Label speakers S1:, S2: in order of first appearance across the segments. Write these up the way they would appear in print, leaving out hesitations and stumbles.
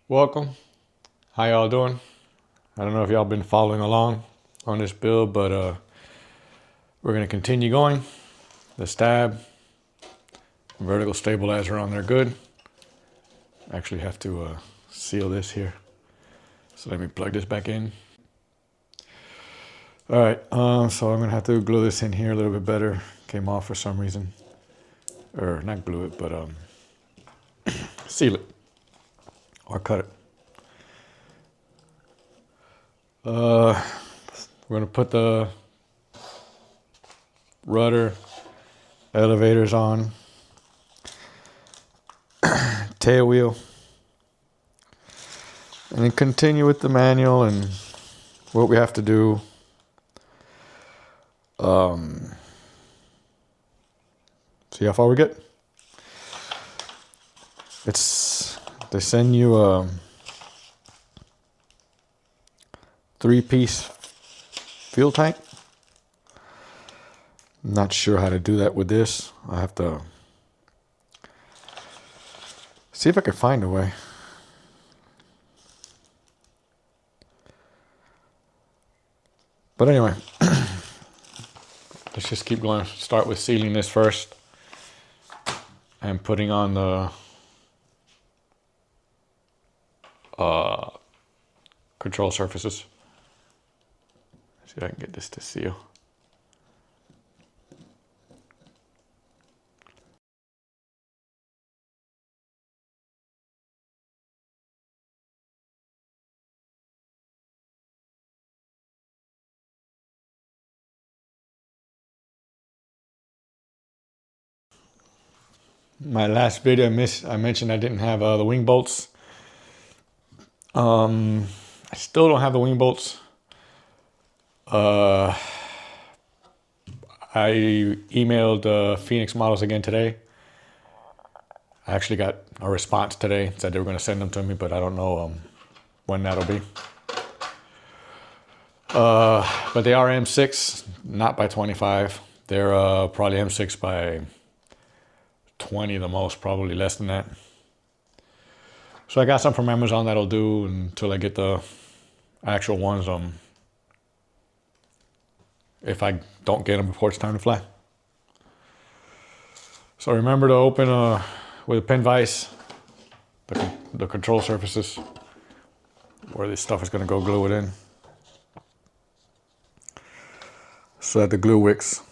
S1: Welcome. How y'all doing? I don't know if y'all been following along on this build, but we're gonna continue going. The stab, vertical stabilizer on there, good. Actually have to seal this here. So let me plug this back in. All right, so I'm gonna have to glue this in here a little bit better. Came off for some reason, or not glue it, but seal it or cut it. We're gonna put the rudder, elevators on, tail wheel, and then continue with the manual and what we have to do. See how far we get. They send you a 3-piece fuel tank. I'm not sure how to do that with this. I have to see if I can find a way. But anyway, let's just keep going. Start with sealing this first and putting on the control surfaces. See if I can get this to seal. My last video, I mentioned I didn't have the wing bolts. I still don't have the wing bolts. I emailed Phoenix Models again today. I actually got a response today. Said they were going to send them to me, but I don't know when that'll be. But they are M6, not by 25. They're probably M6 by 20 the most, probably less than that. So I got some from Amazon that'll do until I get the actual ones. If I don't get them before it's time to fly. So remember to open with a pin vise the control surfaces where this stuff is going to go, glue it in so that the glue wicks.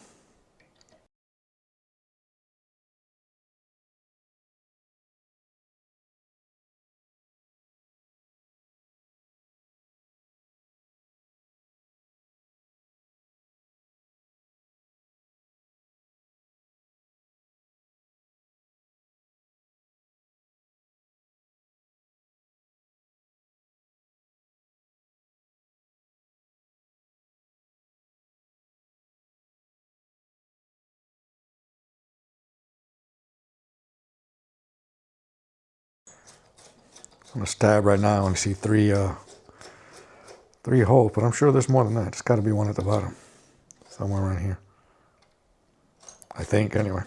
S1: I'm gonna stab right now and see three holes, but I'm sure there's more than that. There's got to be one at the bottom, somewhere around here. I think, anyway.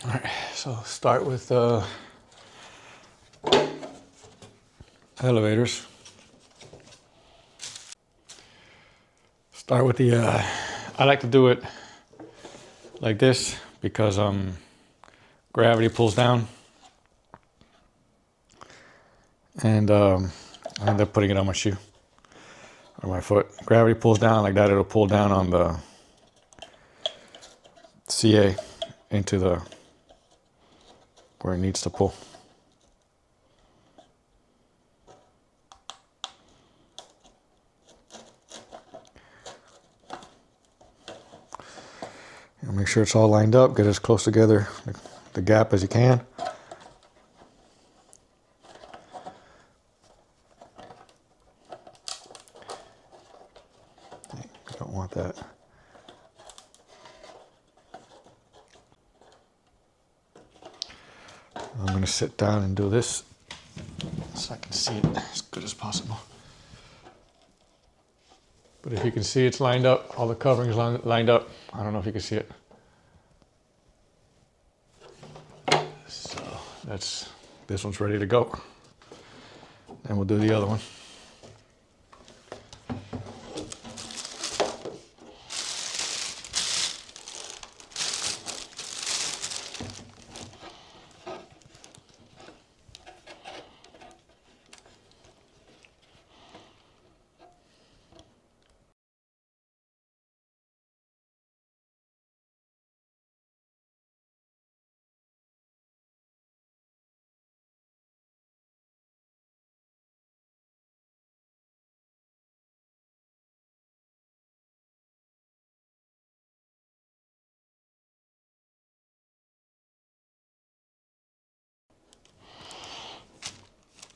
S1: All right, so start with elevators. Start with the, I like to do it like this because gravity pulls down. And I end up putting it on my shoe or my foot. Gravity pulls down like that, it'll pull down on the CA into the where it needs to pull. And make sure it's all lined up, get as close together, the gap as you can. You don't want that. I'm going to sit down and do this so I can see it as good as possible. But if you can see, it's lined up. All the coverings lined up. I don't know if you can see it. So this one's ready to go. And we'll do the other one.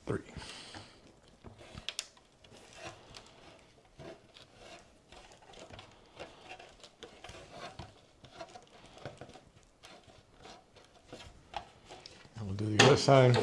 S1: Three. And we'll do the other side.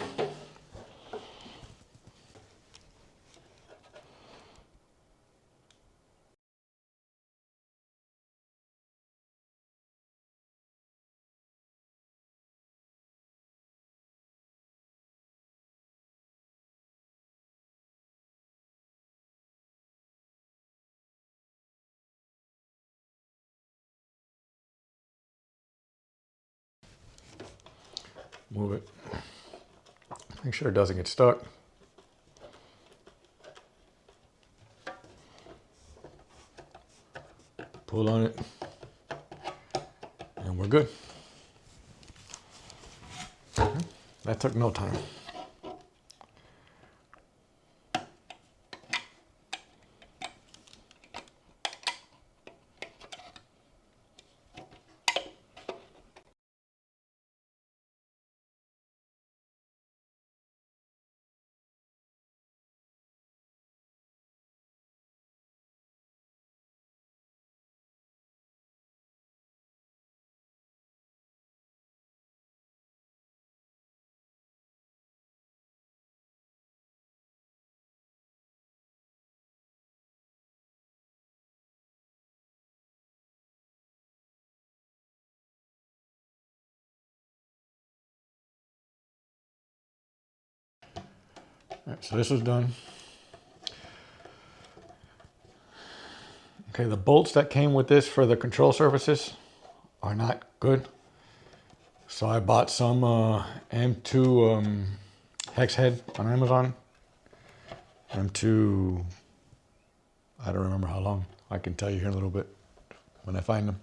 S1: Move it. Make sure it doesn't get stuck. Pull on it. And we're good. That took no time. All right, so this was done. Okay, the bolts that came with this for the control surfaces are not good. So I bought some M2 hex head on Amazon. M2, I don't remember how long. I can tell you here in a little bit when I find them.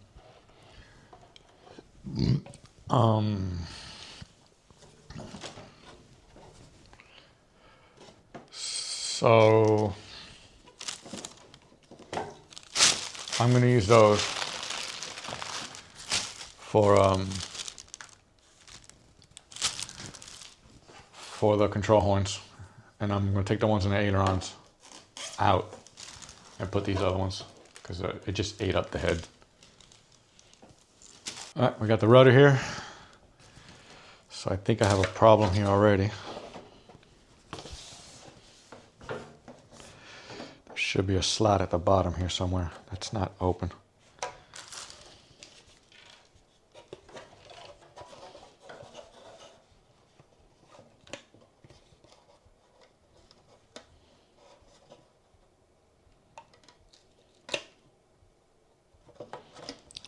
S1: So I'm going to use those for the control horns, and I'm going to take the ones in the ailerons out and put these other ones because it just ate up the head. All right, we got the rudder here, so I think I have a problem here already. There should be a slot at the bottom here somewhere that's not open.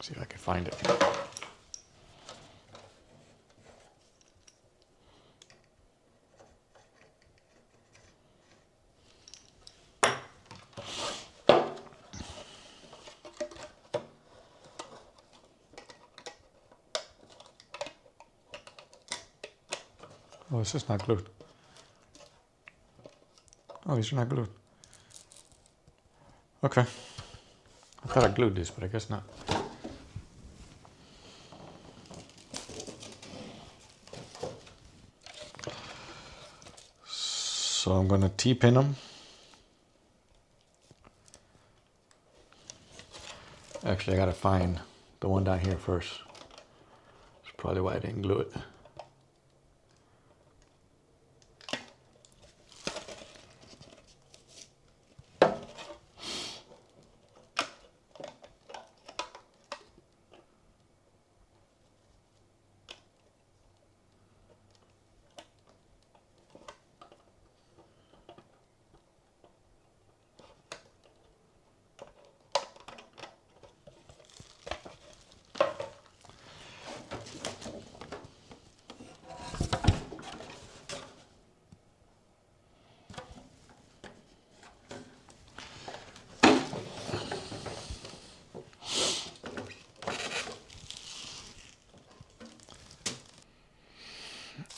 S1: See if I can find it. Oh, this is not glued. Oh, these are not glued. Okay. I thought I glued this, but I guess not. So I'm going to T-pin them. Actually, I got to find the one down here first. That's probably why I didn't glue it.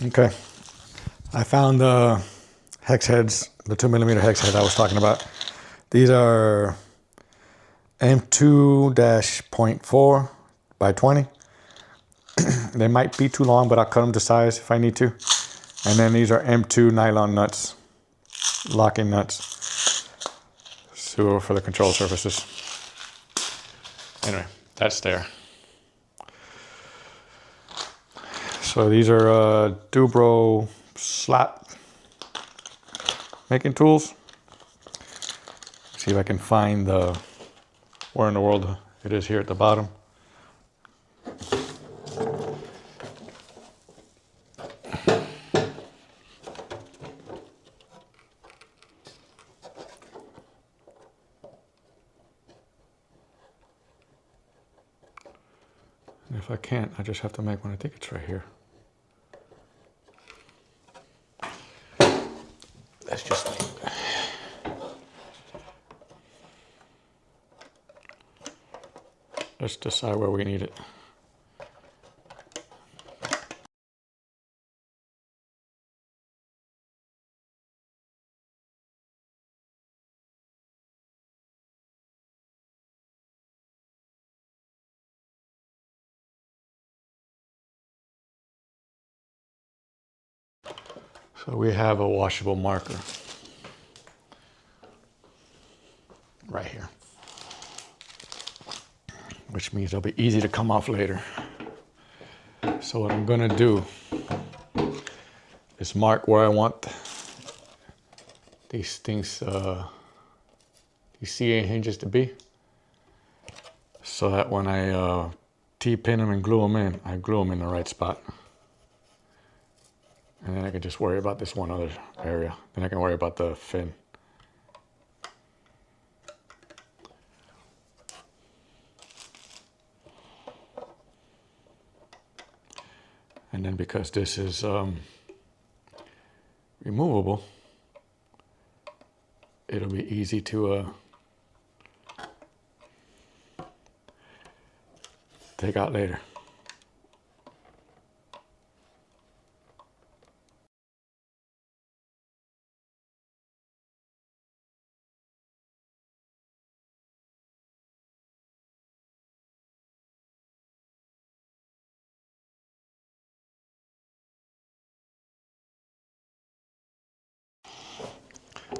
S1: Okay, I found the hex heads, the 2mm hex heads I was talking about. These are M2-.4 by 20. They might be too long, but I'll cut them to size if I need to. And then these are M2 nylon nuts, locking nuts, so for the control surfaces. Anyway, that's there. So these are Dubro slot making tools. See if I can find the where in the world it is here at the bottom. And if I can't, I just have to make one. I think it's right here. That's just me. Let's decide where we need it. So we have a washable marker right here, which means they'll be easy to come off later. So what I'm gonna do is mark where I want these things, these CA hinges to be, so that when I T-pin them and glue them in, I glue them in the right spot. And then I can just worry about this one other area. Then I can worry about the fin. And then because this is removable, it'll be easy to take out later.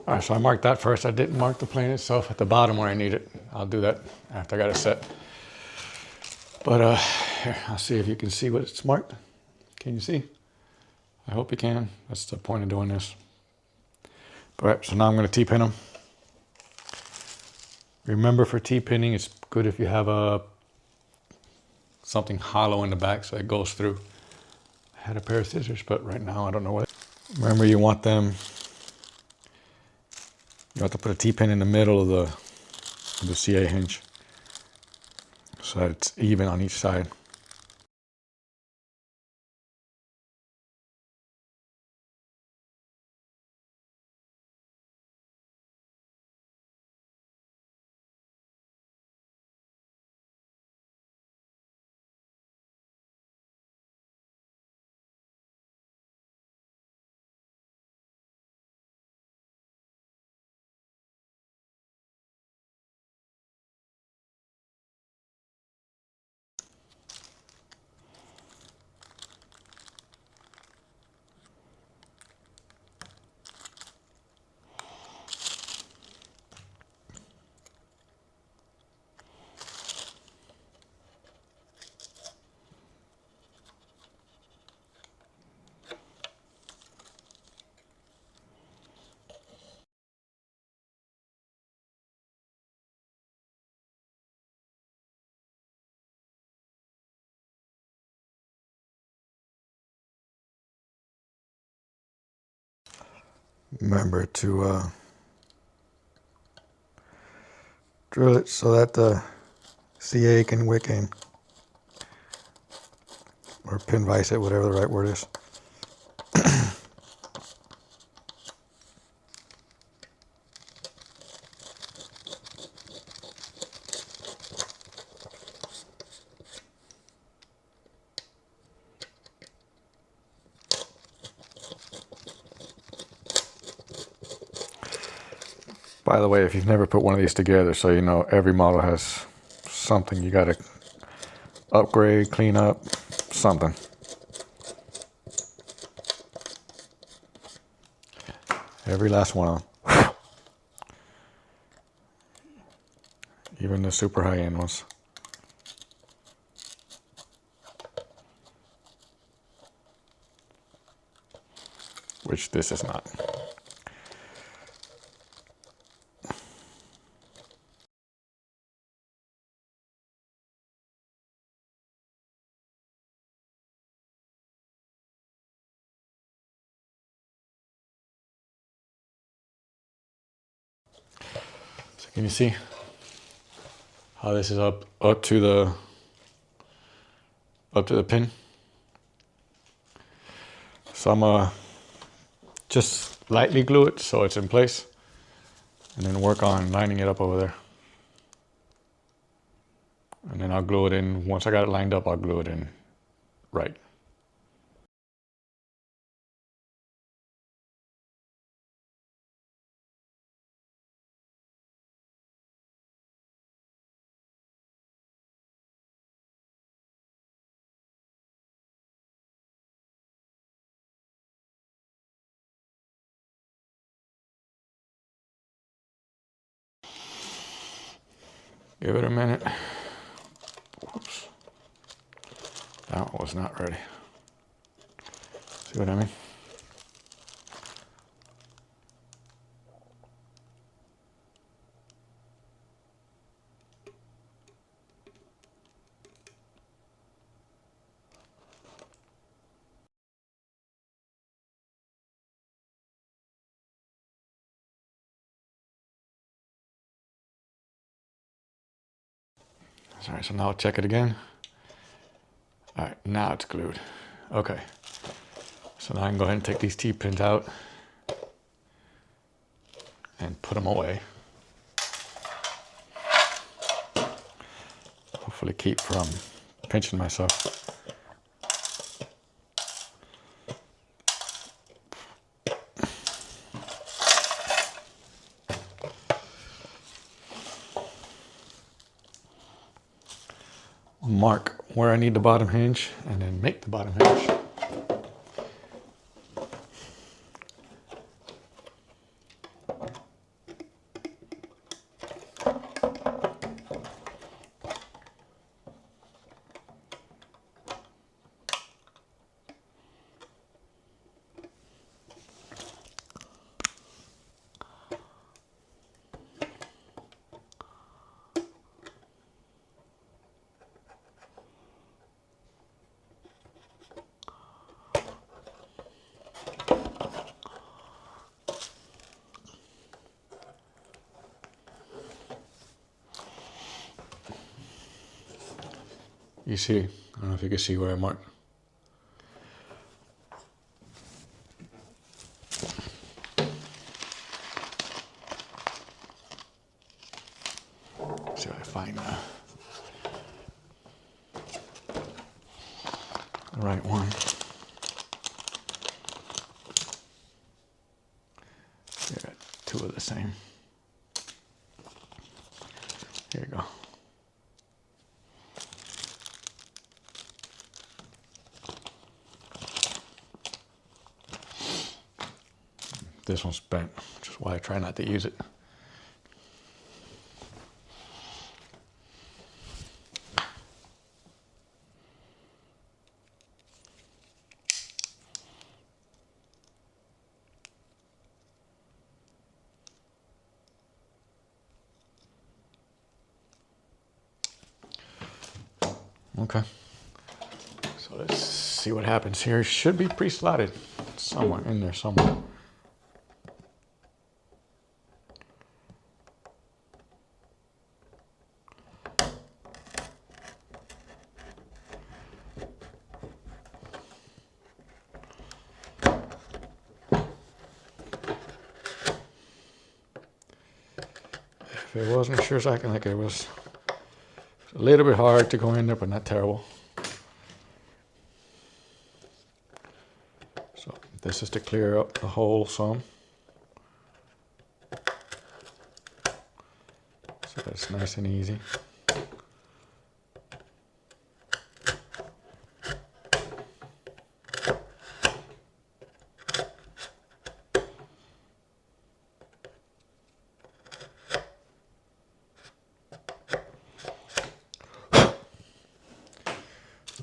S1: All right, so I marked that first. I didn't mark the plane itself at the bottom where I need it. I'll do that after I got it set. But here, I'll see if you can see what it's marked. Can you see? I hope you can. That's the point of doing this. All right, so now I'm going to T-pin them. Remember, for T-pinning, it's good if you have something hollow in the back so it goes through. I had a pair of scissors, but right now I don't know what. Remember, you want them. You have to put a T-pin in the middle of the CA hinge so that it's even on each side. Remember to drill it so that the CA can wick in, or pin vise it, whatever the right word is. By the way, if you've never put one of these together, so you know every model has something you got to upgrade, clean up, something. Every last one of them. Even the super high-end ones. Which this is not. So can you see how this is up to the pin? So I'm gonna just lightly glue it so it's in place, and then work on lining it up over there. And then I'll glue it in. Once I got it lined up, I'll glue it in right. Give it a minute. Whoops. That was not ready. See what I mean? All right, so now I'll check it again. All right, now it's glued. Okay. So now I can go ahead and take these T-pins out and put them away. Hopefully keep from pinching myself. Mark where I need the bottom hinge and then make the bottom hinge. You see, I don't know if you can see where I marked. See if I find the right one. I got two of the same. Here you go. This one's bent, which is why I try not to use it. Okay, so let's see what happens here. It should be pre-slotted somewhere in there somewhere. If it wasn't sure as I can, like it was a little bit hard to go in there, but not terrible. So this is to clear up the hole some. nice and easy.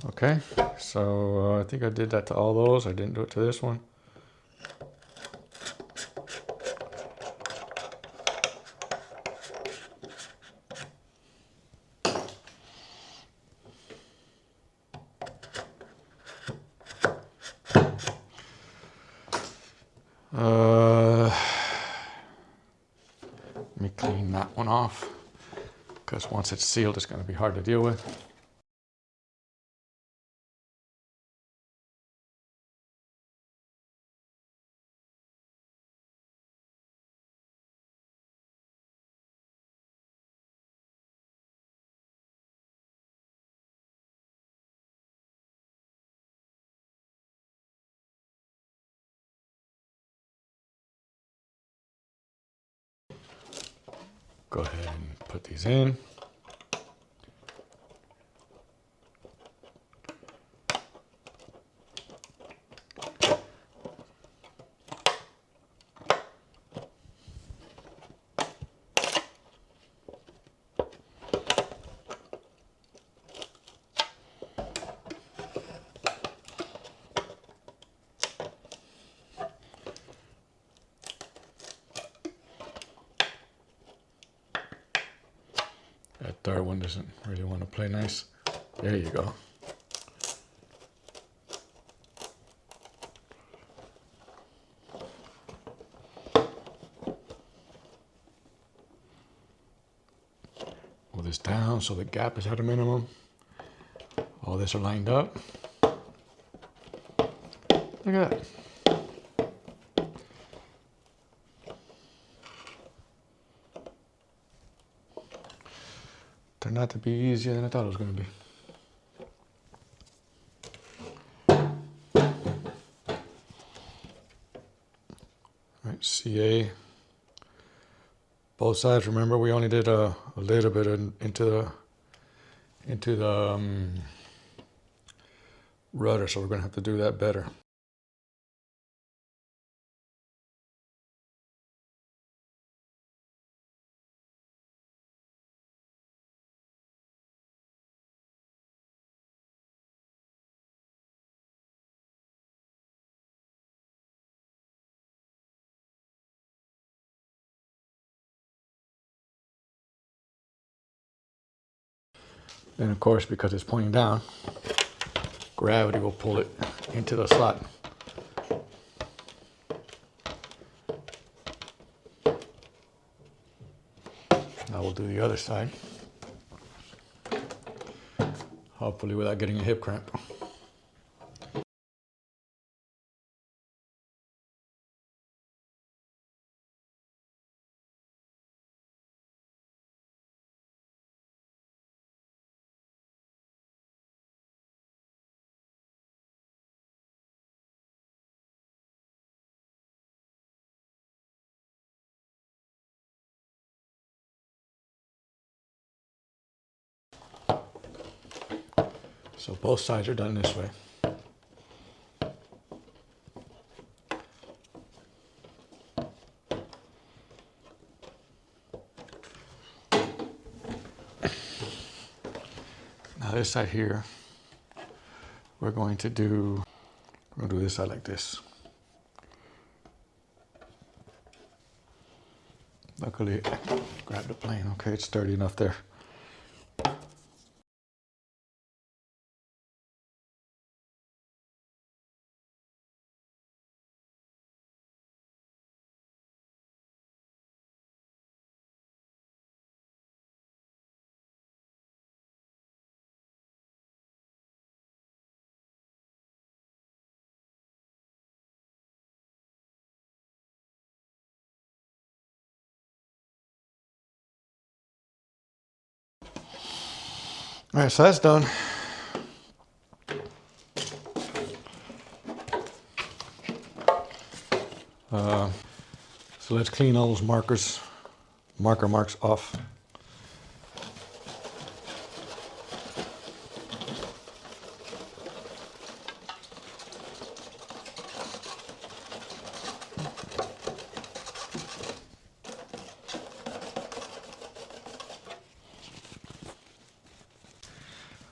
S1: Okay, so I think I did that to all those. I didn't do it to this one. Let me clean that one off, because once it's sealed, it's going to be hard to deal with. Go ahead and put these in. That third one doesn't really want to play nice. There you go. Pull this down so the gap is at a minimum. All this are lined up. Look at that. Turned out to be easier than I thought it was going to be. All right, CA. Both sides. Remember, we only did a little bit into the rudder, so we're going to have to do that better. Then, of course, because it's pointing down, gravity will pull it into the slot. Now we'll do the other side. Hopefully without getting a hip cramp. So both sides are done this way. Now this side here, we're going to do this side like this. Luckily, I grabbed the plane. Okay, it's sturdy enough there. All right, so that's done. So let's clean all those marker marks off.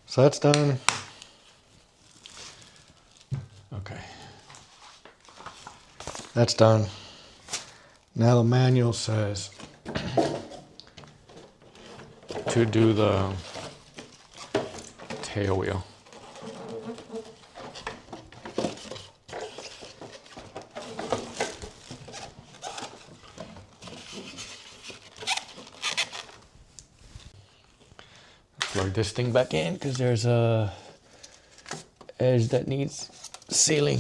S1: So that's done. Okay. That's done. Now the manual says to do the tail wheel. Plug this thing back in because there's a edge that needs sealing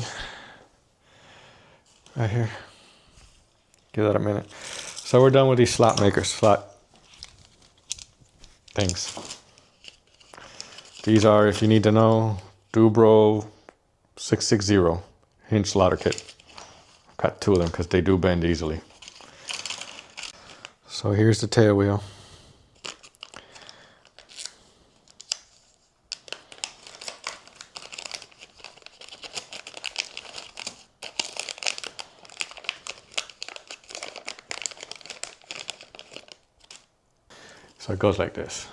S1: right here. Give that a minute. So we're done with these slot makers, slot things. These are, if you need to know, Dubro 660 hinge slaughter kit. Got two of them because they do bend easily. So here's the tail wheel. So it goes like this.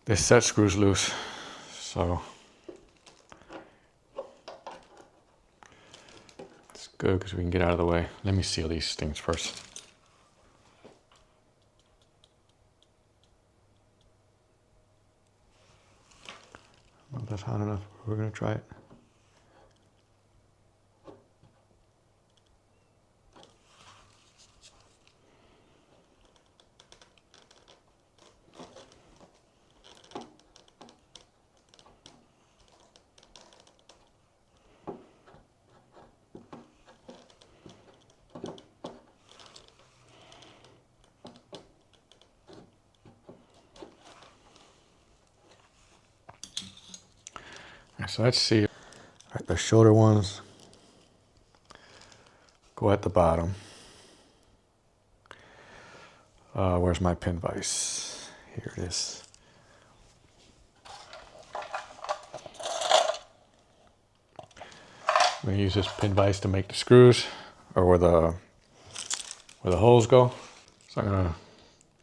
S1: This set screws loose, so it's good because we can get out of the way. Let me seal these things first. I don't know if that's hot enough. We're gonna try it. So let's see. All right, the shoulder ones go at the bottom. Where's my pin vise? Here it is. I'm gonna use this pin vise to make the screws, or where the holes go. So I'm gonna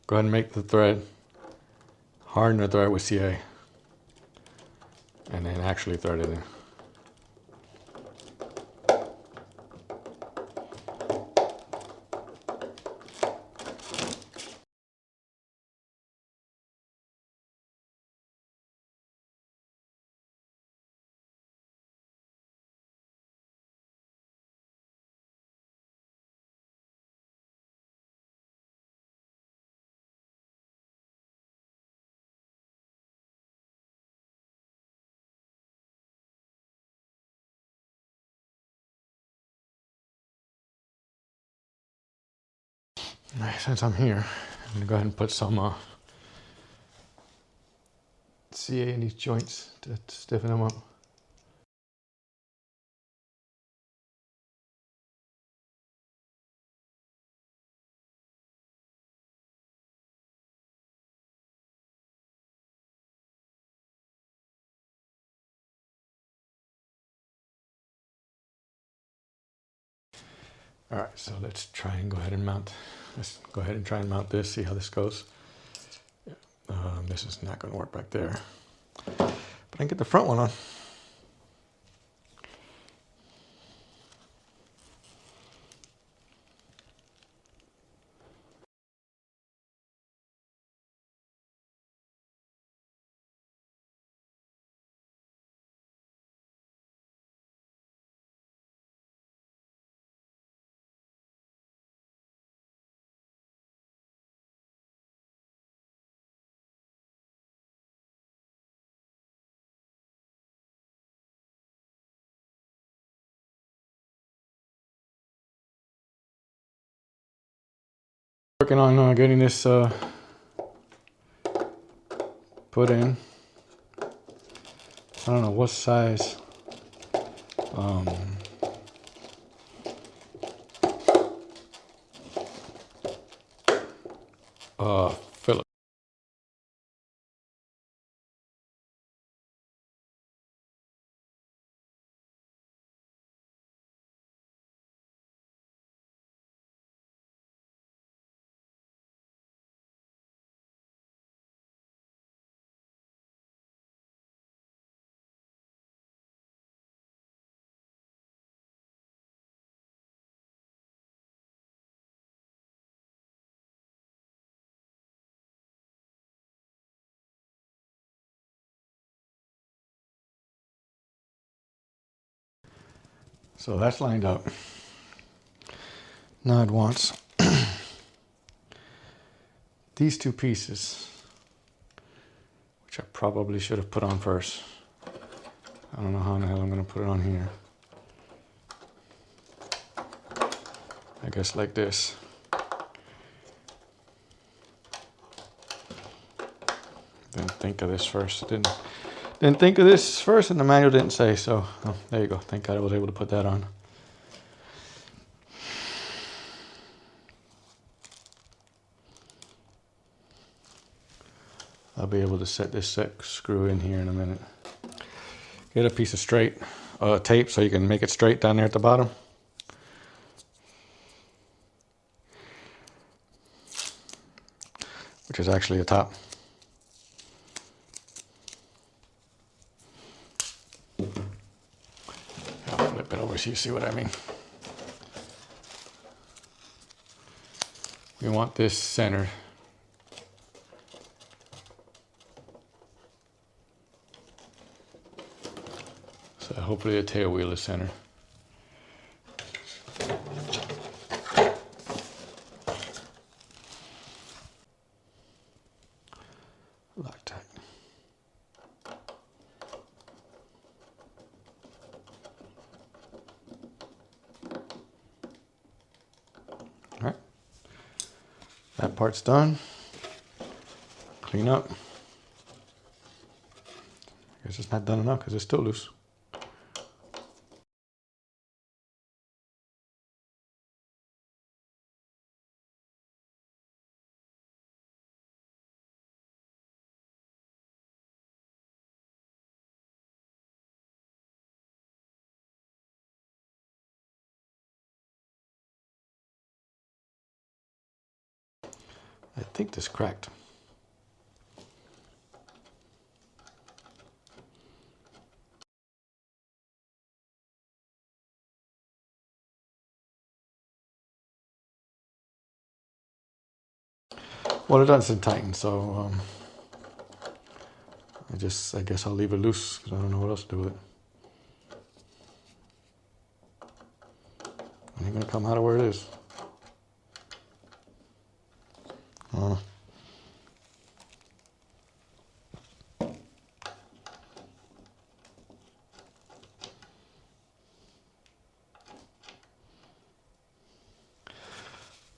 S1: go ahead and make the thread, harden the thread with CA, and then actually thread it in. All right, since I'm here, I'm gonna go ahead and put some CA in these joints to stiffen them up. All right, so let's try and go ahead and mount. Let's go ahead and try and mount this, see how this goes. This is not gonna work back there, but I can get the front one on. Working on getting this put in. I don't know what size Phillips. So that's lined up. Now it wants these two pieces, which I probably should have put on first. I don't know how in the hell I'm going to put it on here. I guess like this. Didn't think of this first. Didn't think of this first, and the manual didn't say so. Oh, there you go. Thank God I was able to put that on. I'll be able to set this screw in here in a minute. Get a piece of straight tape so you can make it straight down there at the bottom. Which is actually the top. I'll flip it over so you see what I mean. We want this centered. So hopefully the tail wheel is centered. Loctite. All right. That part's done. Clean up. I guess it's not done enough because it's still loose. I think this cracked. Well, it doesn't tighten, so I guess I'll leave it loose because I don't know what else to do with it. It ain't gonna come out of where it is.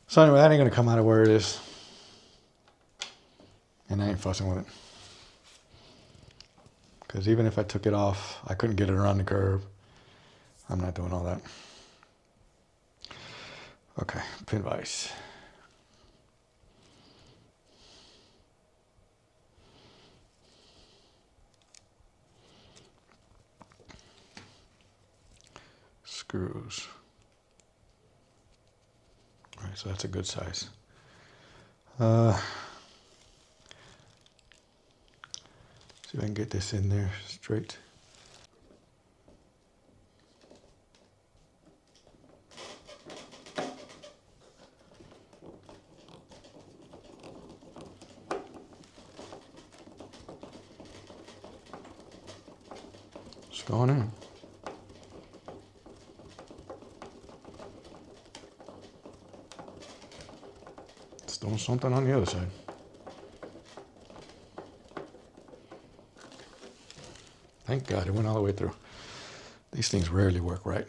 S1: So anyway, that ain't gonna come out of where it is. And I ain't fussing with it. Because even if I took it off, I couldn't get it around the curve. I'm not doing all that. Okay, pin vise. Screws. All right, so that's a good size. See if I can get this in there straight. It's going in. It's doing something on the other side. Thank God it went all the way through. These things rarely work right.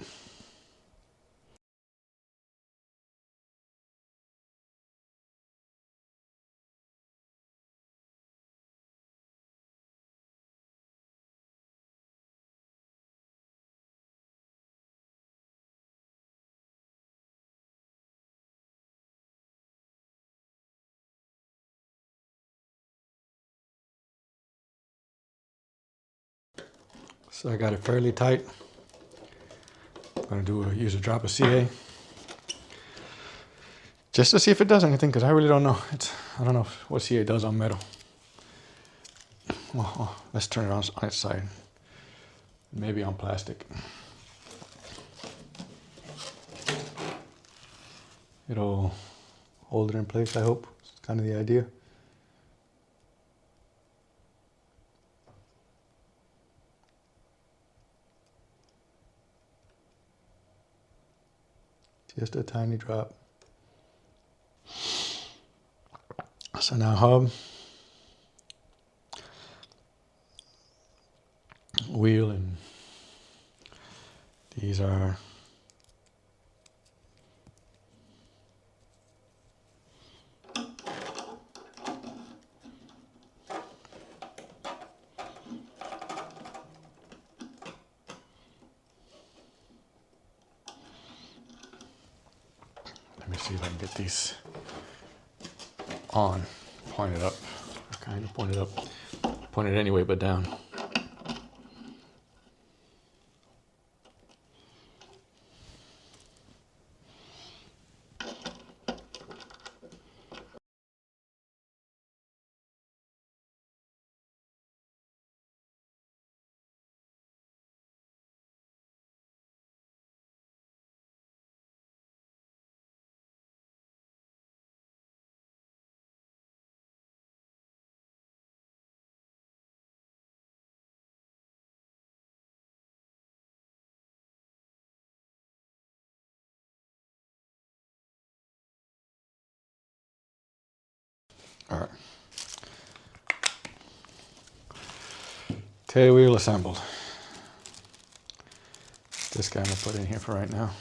S1: So I got it fairly tight. I'm gonna use a drop of CA just to see if it does anything, because I really don't know. I don't know what CA does on metal. Well, let's turn it on its side. Maybe on plastic. It'll hold it in place, I hope. It's kind of the idea. Just a tiny drop. So now hub, wheel, and these are let me see if I can get these on, pointed up. Kind of pointed up, pointed anyway, but down. All right. Tail wheel assembled. This guy I'm gonna put in here for right now.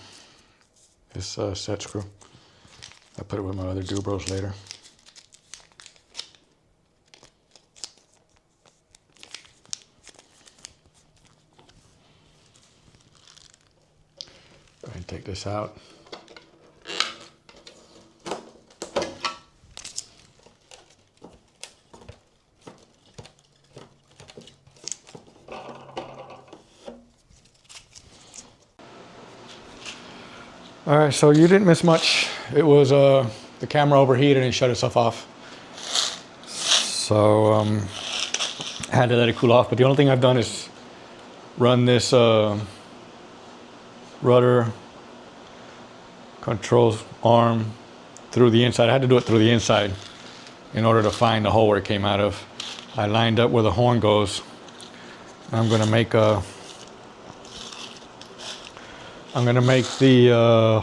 S1: This set screw. I'll put it with my other Dubros later. Go ahead and take this out. All right, so you didn't miss much. It was the camera overheated and shut itself off. So I had to let it cool off. But the only thing I've done is run this rudder controls arm through the inside. I had to do it through the inside in order to find the hole where it came out of. I lined up where the horn goes. I'm gonna make the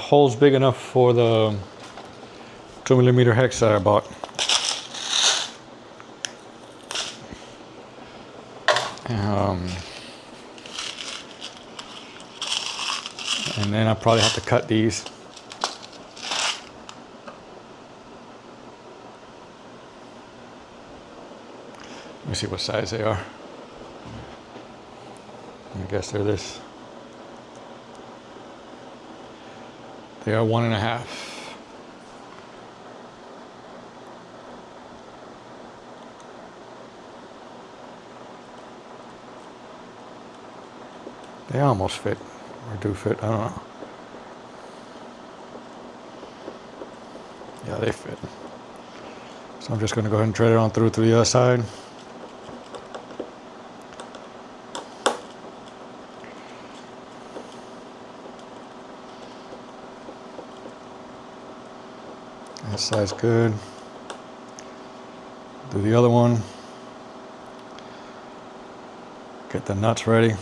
S1: holes big enough for the 2mm hex that I bought. And then I probably have to cut these. Let me see what size they are. I guess they're this. They are 1.5. They almost fit, or do fit, I don't know. Yeah, they fit. So I'm just gonna go ahead and thread it on through to the other side. That side's good. Do the other one. Get the nuts ready.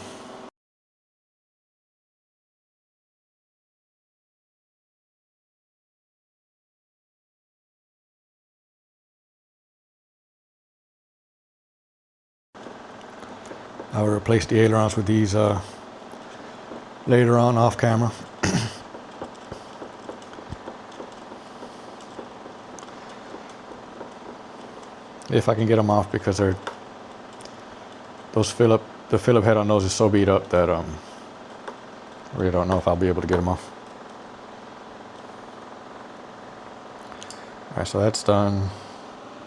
S1: I will replace the ailerons with these later on off camera. If I can get them off, because the Phillip head on those is so beat up that I really don't know if I'll be able to get them off. All right, so that's done.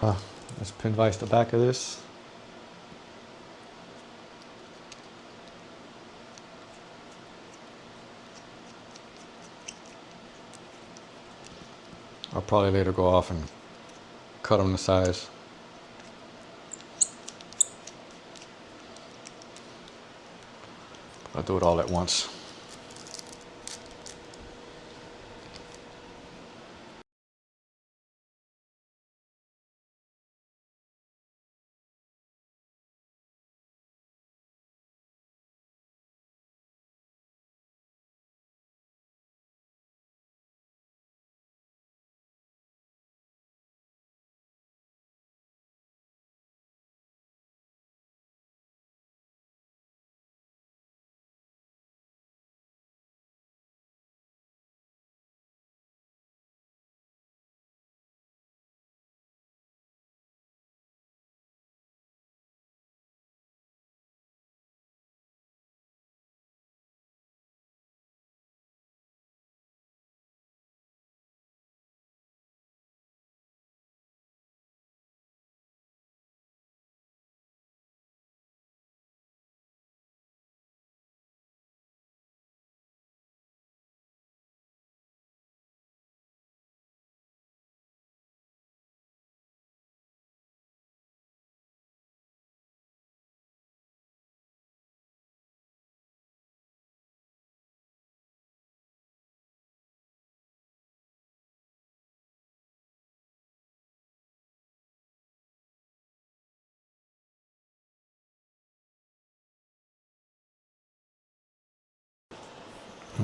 S1: Let's pin vise the back of this. probably later go off and cut them to size. I'll do it all at once.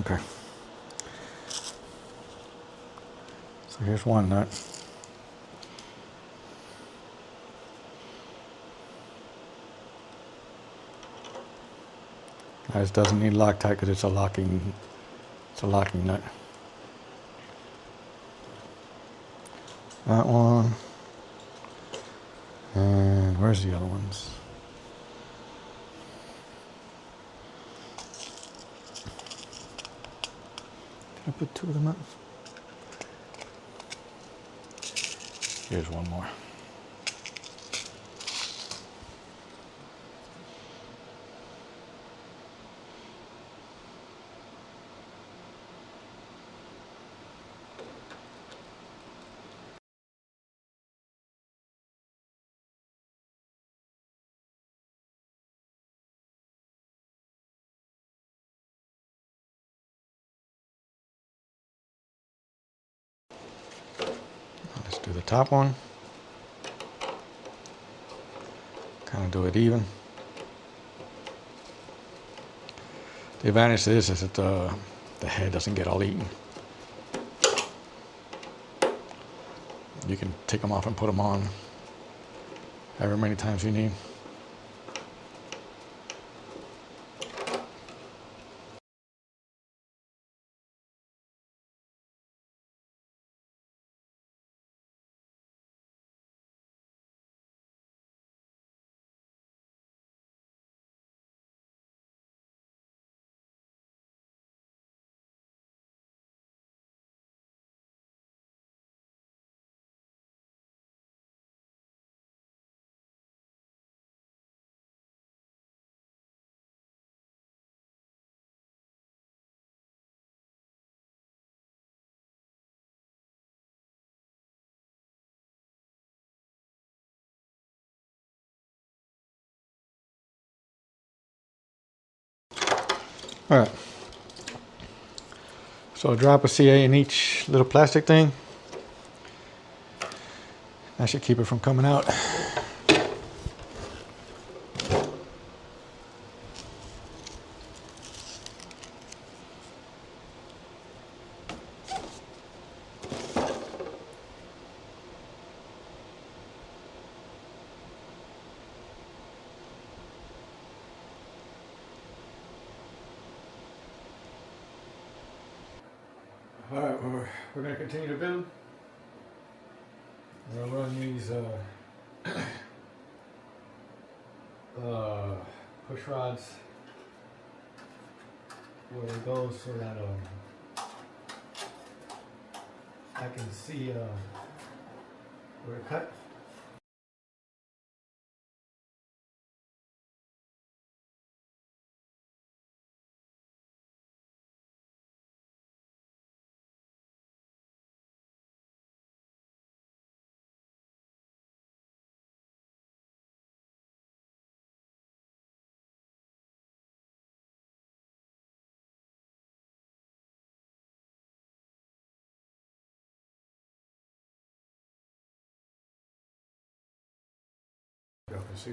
S1: Okay. So here's one nut. This doesn't need Loctite because it's a locking nut. That one. And where's the other ones? Did I put two of them up? Here's one more. Let's do the top one. Kind of do it even. The advantage to this is that the head doesn't get all eaten. You can take them off and put them on however many times you need. All right. So a drop of CA in each little plastic thing. That should keep it from coming out. All right, we're going to continue to build. We're going to run these push rods where it goes so that I can see where it cut. see.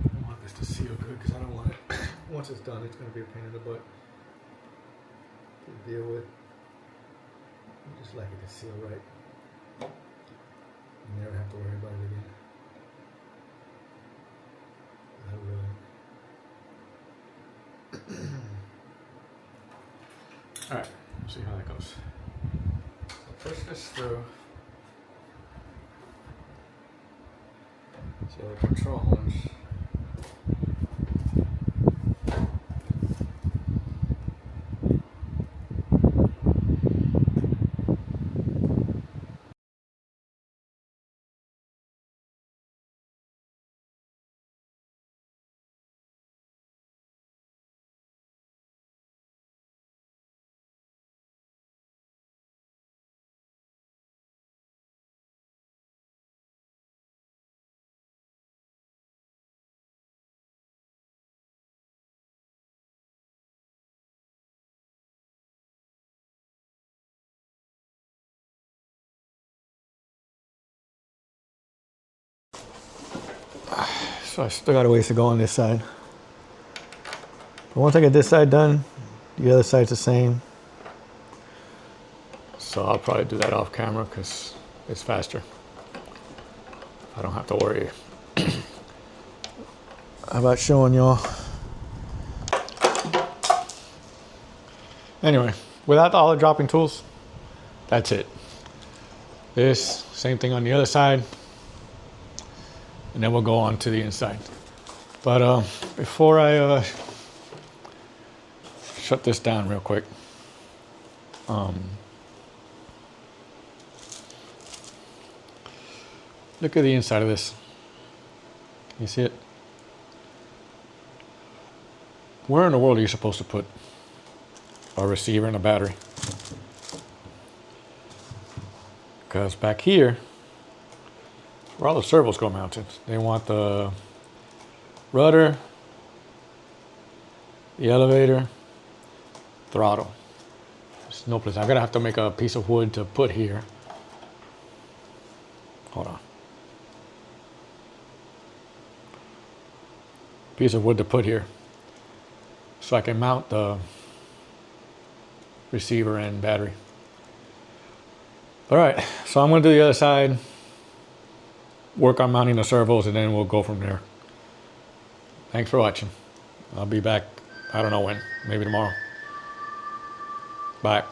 S1: I want this to seal good because I don't want it. Once it's done, it's going to be a pain in the butt to deal with. I just like it to seal right. You never have to worry about it again. Not really. Alright, let's see how that goes. So push this through. So the control ones. So I still got a ways to go on this side. But once I get this side done, the other side's the same. So I'll probably do that off camera because it's faster. I don't have to worry. How about showing y'all? Anyway, without all the dropping tools, that's it. This, same thing on the other side. And then we'll go on to the inside. But before I shut this down real quick, look at the inside of this. Can you see it? Where in the world are you supposed to put a receiver and a battery? Because back here, where all the servos go mounted, they want the rudder, the elevator, throttle. There's no place. I'm gonna have to make a piece of wood to put here. Hold on. Piece of wood to put here so I can mount the receiver and battery. All right, so I'm gonna do the other side, work on mounting the servos, and then we'll go from there. Thanks for watching. I'll be back, I don't know when, maybe tomorrow. Bye.